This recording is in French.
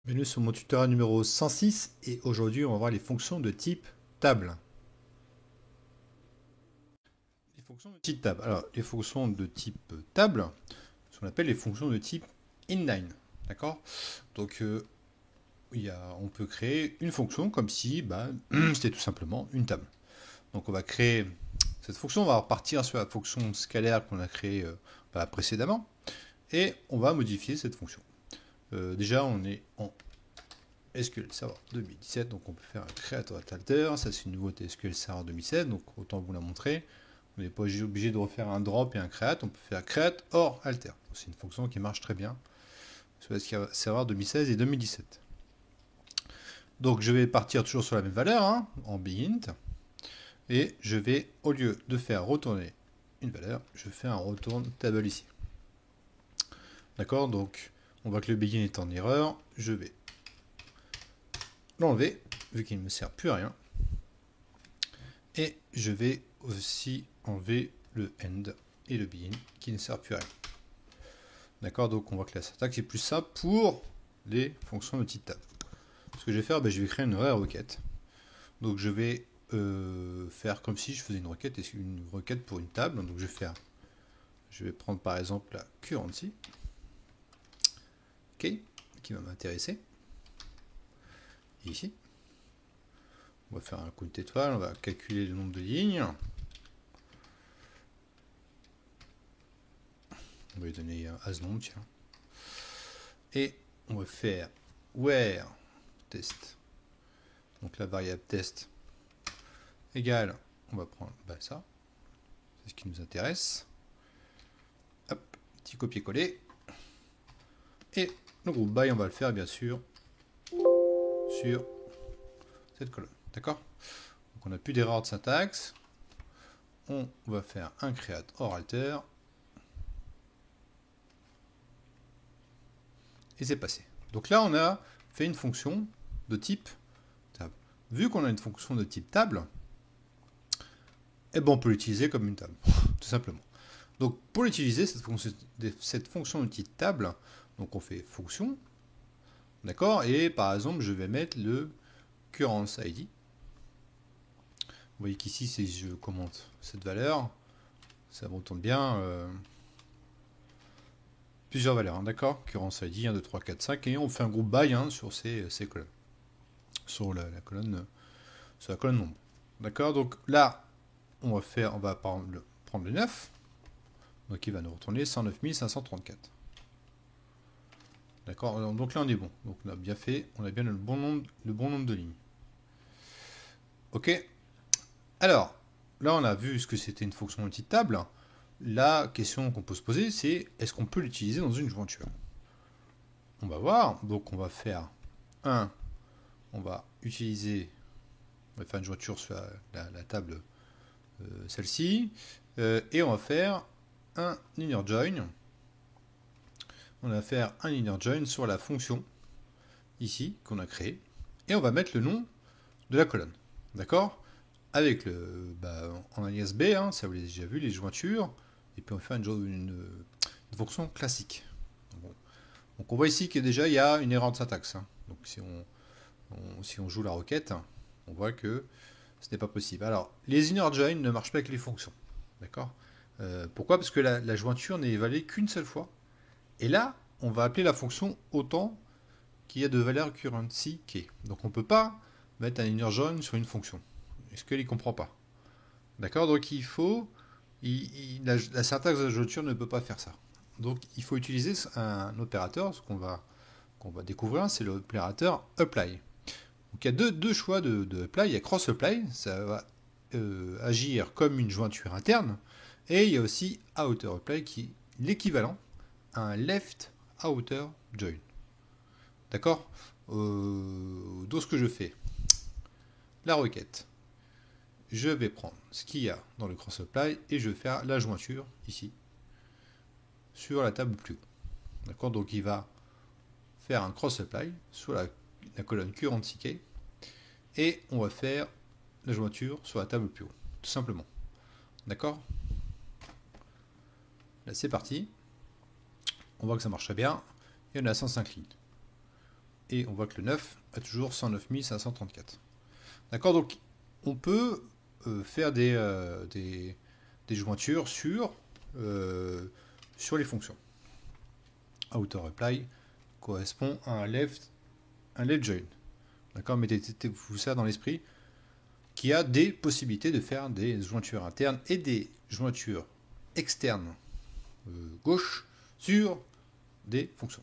Bienvenue sur mon tutoriel numéro 106 et aujourd'hui on va voir les fonctions de type table. Les fonctions de type table. Alors les fonctions de type table, ce qu'on appelle les fonctions de type inline. D'accord. Donc on peut créer une fonction comme si c'était tout simplement une table. Donc on va créer cette fonction, on va repartir sur la fonction scalaire qu'on a créée précédemment et on va modifier cette fonction. Déjà on est en SQL Server 2017, donc on peut faire un create alter, ça c'est une nouveauté SQL Server 2007, donc autant vous la montrer. Vous n'êtes pas obligé de refaire un drop et un create, on peut faire create or alter. C'est une fonction qui marche très bien sur SQL Server 2016 et 2017. Donc je vais partir toujours sur la même valeur, en bint, et je vais, au lieu de faire retourner une valeur, je fais un return table ici. D'accord, donc on voit que le begin est en erreur, je vais l'enlever, vu qu'il ne me sert plus à rien. Et je vais aussi enlever le end et le begin qui ne sert plus à rien. D'accord, donc on voit que la syntaxe est plus simple pour les fonctions de type table. Ce que je vais faire, je vais créer une vraie requête. Donc je vais faire comme si je faisais une requête pour une table. Donc je vais prendre par exemple la currency, ok, qui va m'intéresser. Et ici, on va faire un count étoile, on va calculer le nombre de lignes. On va lui donner un asNum, tiens. Et on va faire where test. Donc la variable test égale, on va prendre ça. C'est ce qui nous intéresse. Hop, petit copier-coller. Et le groupe by, on va le faire bien sûr sur cette colonne. D'accord? Donc on n'a plus d'erreur de syntaxe. On va faire un create or alter. Et c'est passé. Donc là, on a fait une fonction de type table. Vu qu'on a une fonction de type table, on peut l'utiliser comme une table, tout simplement. Donc pour l'utiliser, cette fonction de type table, donc on fait fonction, d'accord, et par exemple, je vais mettre le currency ID. Vous voyez qu'ici, si je commente cette valeur, ça retourne bien plusieurs valeurs, d'accord, currency ID 1, 2, 3, 4, 5, et on fait un groupe by sur ces colonnes, sur la colonne nombre. D'accord, donc là, on va prendre le 9, donc il va nous retourner 109 534. D'accord, donc là on est bon. Donc on a bien fait, on a bien le bon nombre de lignes. Ok. Alors, là on a vu ce que c'était une fonction multitable. La question qu'on peut se poser, c'est est-ce qu'on peut l'utiliser dans une jointure? On va voir. Donc on va faire on va faire une jointure sur la table, celle-ci, et on va faire un inner join. On va faire un inner join sur la fonction ici qu'on a créée et on va mettre le nom de la colonne, d'accord, avec en alias B, ça vous l'avez déjà vu, les jointures, et puis on va faire une fonction classique. Donc on voit ici que déjà il y a une erreur de syntaxe, donc si on joue la requête, on voit que ce n'est pas possible. Alors les inner join ne marchent pas avec les fonctions, d'accord. Pourquoi? Parce que la jointure n'est évaluée qu'une seule fois. Et là, on va appeler la fonction autant qu'il y a de valeur currency key. Donc on ne peut pas mettre un inner join sur une fonction. Est-ce qu'il ne comprend pas? D'accord, donc la syntaxe de la jointure ne peut pas faire ça. Donc il faut utiliser un opérateur, ce qu'on va découvrir, c'est l'opérateur apply. Donc il y a deux choix de apply. Il y a cross apply, ça va agir comme une jointure interne, et il y a aussi outer apply qui est l'équivalent à un left outer join. D'accord, donc ce que je fais, la requête, je vais prendre ce qu'il y a dans le cross apply et je vais faire la jointure ici sur la table plus haut. D'accord, donc il va faire un cross apply sur la colonne currency key et on va faire la jointure sur la table plus haut, tout simplement. D'accord, là c'est parti. On voit que ça marche très bien. Et on a 105 lignes. et on voit que le 9 a toujours 109 534. D'accord, donc on peut faire des jointures sur les fonctions. Auto-reply correspond à un left join. D'accord, mettez-vous ça dans l'esprit, qu'il y a des possibilités de faire des jointures internes et des jointures externes gauche sur des fonctions.